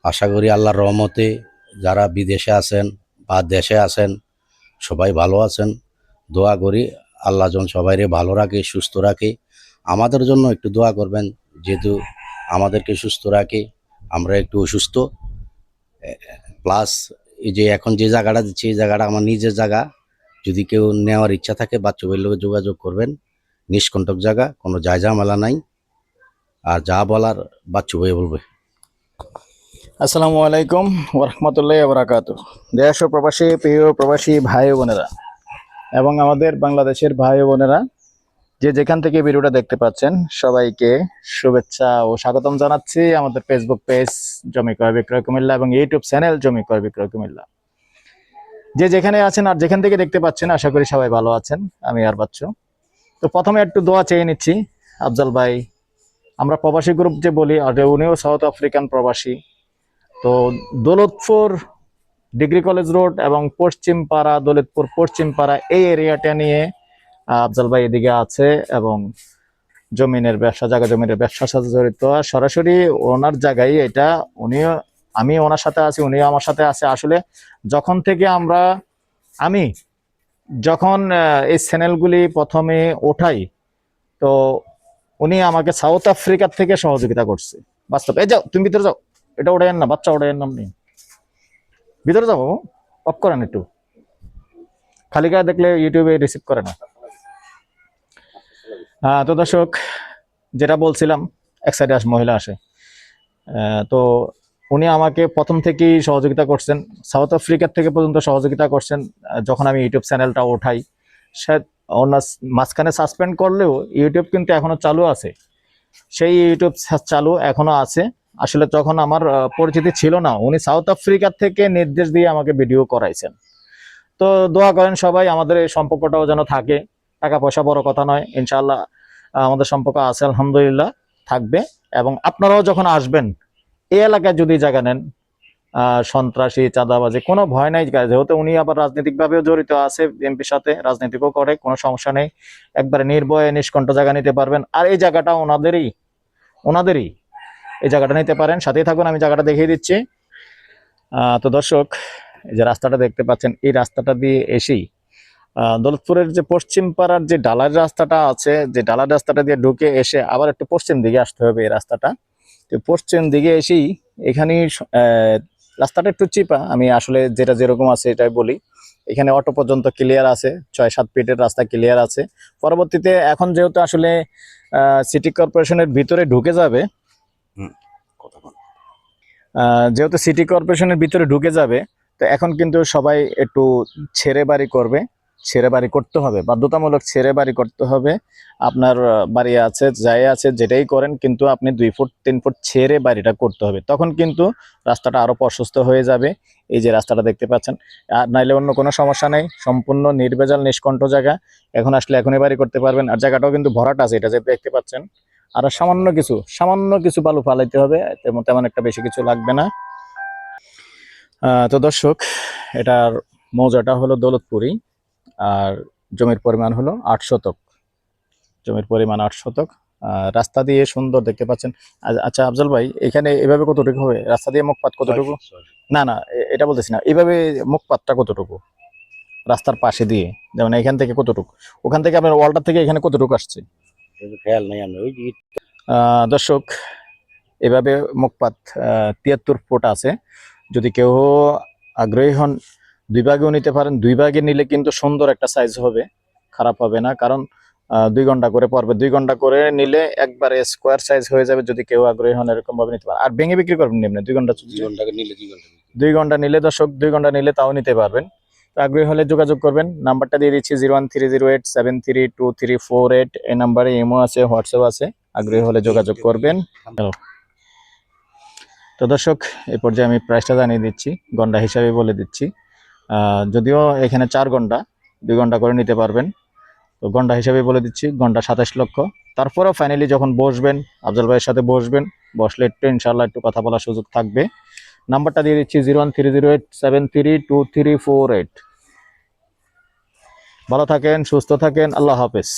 আশা করি আল্লাহর রহমতে যারা বিদেশে আছেন বা দেশে আছেন সবাই ভালো আছেন। দোয়া করি আল্লাহ যেন সবাইরে ভালো রাখে, সুস্থ রাখে। আমাদের জন্য একটু দোয়া করবেন, যেহেতু আমাদেরকে সুস্থ রাখে, আমরা একটু অসুস্থ। প্লাস এই যে এখন যে জায়গাটা দিচ্ছি, এই জায়গাটা আমার নিজের জায়গা। যদি কেউ নেওয়ার ইচ্ছা থাকে বাচ্চাদের লোক যোগাযোগ করবেন। নিষ্কণ্টক জায়গা, কোনো ঝামেলা নাই। আর যা বলার বাচ্চু ভাই বলবে। আসসালামু আলাইকুম ওয়া রাহমাতুল্লাহি ওয়া বারাকাতুহু। দেশ ও প্রবাসী প্রিয় প্রবাসী ভাই ও বোনেরা এবং আমাদের বাংলাদেশের ভাই ও বোনেরা যে যেখান থেকে ভিডিওটা দেখতে পাচ্ছেন সবাইকে শুভেচ্ছা ও স্বাগতম জানাচ্ছি আমাদের ফেসবুক পেজ জমি ক্রয় বিক্রয় কুমিল্লা এবং ইউটিউব চ্যানেল জমি ক্রয় বিক্রয় কুমিল্লা। যে যেখানে আছেন আর যেখান থেকে দেখতে পাচ্ছেন আশা করি সবাই ভালো আছেন। আমি আর বাচ্চু। তো প্রথমে একটু দোয়া চেয়ে নিচ্ছি আফজাল ভাই। আমরা প্রবাসী গ্রুপ যে বলি আর উনিও সাউথ আফ্রিকান প্রবাসী। তো দৌলতপুর ডিগ্রি কলেজ রোড এবং পশ্চিম পাড়া, দৌলতপুর পশ্চিম পাড়া এই এরিয়াটা নিয়ে আফজাল ভাই এদিকে আছে এবং জমিনের ব্যবসা, জায়গা জমিনের ব্যবসার সাথে জড়িত। সরাসরি ওনার জায়গায় এটা, উনিও, আমি ওনার সাথে আছি, উনিও আমার সাথে আছে। আসলে যখন থেকে আমি যখন এই চ্যানেলগুলি প্রথমে ওঠাই, তো উনি আমাকে সাউথ আফ্রিকা থেকে সহযোগিতা করছে বাস্তব। এই যাও, তুমি ভিতরে যাও, এটা ওঠাইয়েন না, বাচ্চা ওঠাইয়েন না, আপনি ভিতরে যাবো, অফ করেন একটু, খালি গায়ে দেখলে ইউটিউবে রিসিভ করে না। তো দর্শক, যেটা বলছিলাম, এক সাইডে মহিলা আসে। তো উনি আমাকে প্রথম থেকেই সহযোগিতা করছেন, সাউথ আফ্রিকা থেকে পর্যন্ত সহযোগিতা করছেন। যখন আমি ইউটিউব চ্যানেলটা ওঠাই, সে ওনার মাঝখানে সাসপেন্ড করলেও ইউটিউব কিন্তু এখনো চালু আছে, সেই ইউটিউব চালু এখনো আছে। আসলে যখন আমার পরিচিতি ছিল না, উনি সাউথ আফ্রিকা থেকে নির্দেশ দিয়ে আমাকে ভিডিও করাইছেন। তো দোয়া করেন সবাই আমাদের এই সম্পর্কটাও যেন থাকে। টাকা পয়সা বড় কথা নয়, ইনশাআল্লাহ আমাদের সম্পর্ক আছে, আলহামদুলিল্লাহ থাকবে। এবং আপনারাও যখন আসবেন এই এলাকায় যদি জায়গা নেন, সন্ত্রাসী চাঁদাবাজি কোনো ভয় নাই, যেহেতু উনি আবার রাজনৈতিকভাবেও জড়িত আছে, এমপির সাথে রাজনীতিকও করে, কোনো সমস্যা নেই। একবারে নির্ভয়ে নিষ্কণ্ঠ জায়গা নিতে পারবেন। আর এই জায়গাটা ওনাদেরই এই জায়গাটা নিতে পারেন। সাথেই থাকুন, আমি জায়গাটা দেখিয়ে দিচ্ছি। তো দর্শক, এই যে রাস্তাটা দেখতে পাচ্ছেন, এই রাস্তাটা দিয়ে এসেই দৌলতপুরের যে পশ্চিম পাড়ার যে ডালার রাস্তাটা আছে, যে ডালার রাস্তাটা দিয়ে ঢুকে এসে আবার একটু পশ্চিম দিকে আসতে হবে। এই রাস্তাটা তো পশ্চিম দিকে এসেই এখানে রাস্তাটা একটু চিপা, আমি আসলে যেটা যেরকম আছে এটাই বলি। এখানে অটো পর্যন্ত ক্লিয়ার আছে, 6-7 ফিটের রাস্তা ক্লিয়ার আছে। পরবর্তীতে এখন যেহেতু আসলে সিটি কর্পোরেশনের ভিতরে ঢুকে যাবে, যেহেতু সিটি কর্পোরেশনের ভিতরে ঢুকে যাবে, তো এখন কিন্তু সবাই একটু ছেড়ে বাড়ি করবে, ছেড়ে বাড়ি করতে হবে, বাধ্যতামূলক ছেড়ে বাড়ি করতে হবে। আপনার বাড়ি আছে, যাই আছে, যেটাই করেন, কিন্তু আপনি 2 ফুট 3 ফুট ছেড়ে বাড়িটা করতে হবে। তখন কিন্তু রাস্তাটা আরো প্রশস্ত হয়ে যাবে। এই যে রাস্তাটা দেখতে পাচ্ছেন, আর নাইলে অন্য কোনো সমস্যা নেই, সম্পূর্ণ নির্ভেজাল নিষ্কণ্ঠ জায়গা। এখন আসলে এখনই বাড়ি করতে পারবেন। আর জায়গাটাও কিন্তু ভরাট আছে, এটা যে দেখতে পাচ্ছেন। আর সামান্য কিছু বালু ফালাইতে হবে, তেমন একটা বেশি কিছু লাগবে না। তো দর্শক, এটার মৌজাটা হলো দৌলতপুরি, আর জমির পরিমাণ হলো 8 শতক। জমির পরিমাণ 8 শতক। রাস্তা দিয়ে সুন্দর দেখতে পাচ্ছেন। আচ্ছা আফজল ভাই, এখানে এভাবে কতটুকু হবে? রাস্তা দিয়ে মুখপাত কতটুকু? না না, এটা বলতেছি না, এইভাবে মুখপাতটা কতটুকু রাস্তার পাশে দিয়ে? যেমন এখান থেকে কতটুকু, ওখান থেকে আপনার ওয়ালটার থেকে এখানে কতটুকু আসছে? খেয়াল নাই আমি ওই দর্শক, এভাবে মুখপাত 73 ফুট আছে। যদি কেউ আগ্রহী হন, 2 ভাগেও নিতে পারেন। 2 ভাগে নিলে কিন্তু সুন্দর একটা সাইজ হবে, খারাপ হবে না। কারণ 2 ঘন্টা করে পড়বে, 2 ঘন্টা করে নিলে একবারে স্কোয়ার সাইজ হয়ে যাবে। যদি কেউ আগ্রহী হন এরকম ভাবে নিতে পারেন। আর ভেঙে বিক্রি করবেন এমনি 2 ঘন্টা নিলে, 2 ঘন্টা নিলে দর্শক, 2 ঘন্টা নিলে তাও নিতে পারবেন। আগ্রহী হলে যোগাযোগ করবেন। নাম্বারটা দিয়ে দিচ্ছি 01308732348। এই নাম্বারে ইমো আছে, হোয়াটসঅ্যাপ আছে, আগ্রহী হলে যোগাযোগ করবেন। হ্যালো। তো দর্শক, এই পর্যায়ে আমি প্রাইসটা জানিয়ে দিচ্ছি, ঘন্টা হিসাবে বলে দিচ্ছি। যদিও এখানে 4 ঘন্টা, 2 ঘন্টা করে নিতে পারবেন। তো ঘন্টা হিসাবে বলে দিচ্ছি, ঘন্টা 27 লক্ষ। তারপরেও ফাইনালি যখন বসবেন, আফজল ভাইয়ের সাথে বসলে একটু ইনশাল্লাহ একটু কথা বলার সুযোগ থাকবে। নাম্বারটা দিয়ে দিচ্ছি 01308732348। ভালো থাকেন, সুস্থ থাকেন, আল্লাহ হাফেজ।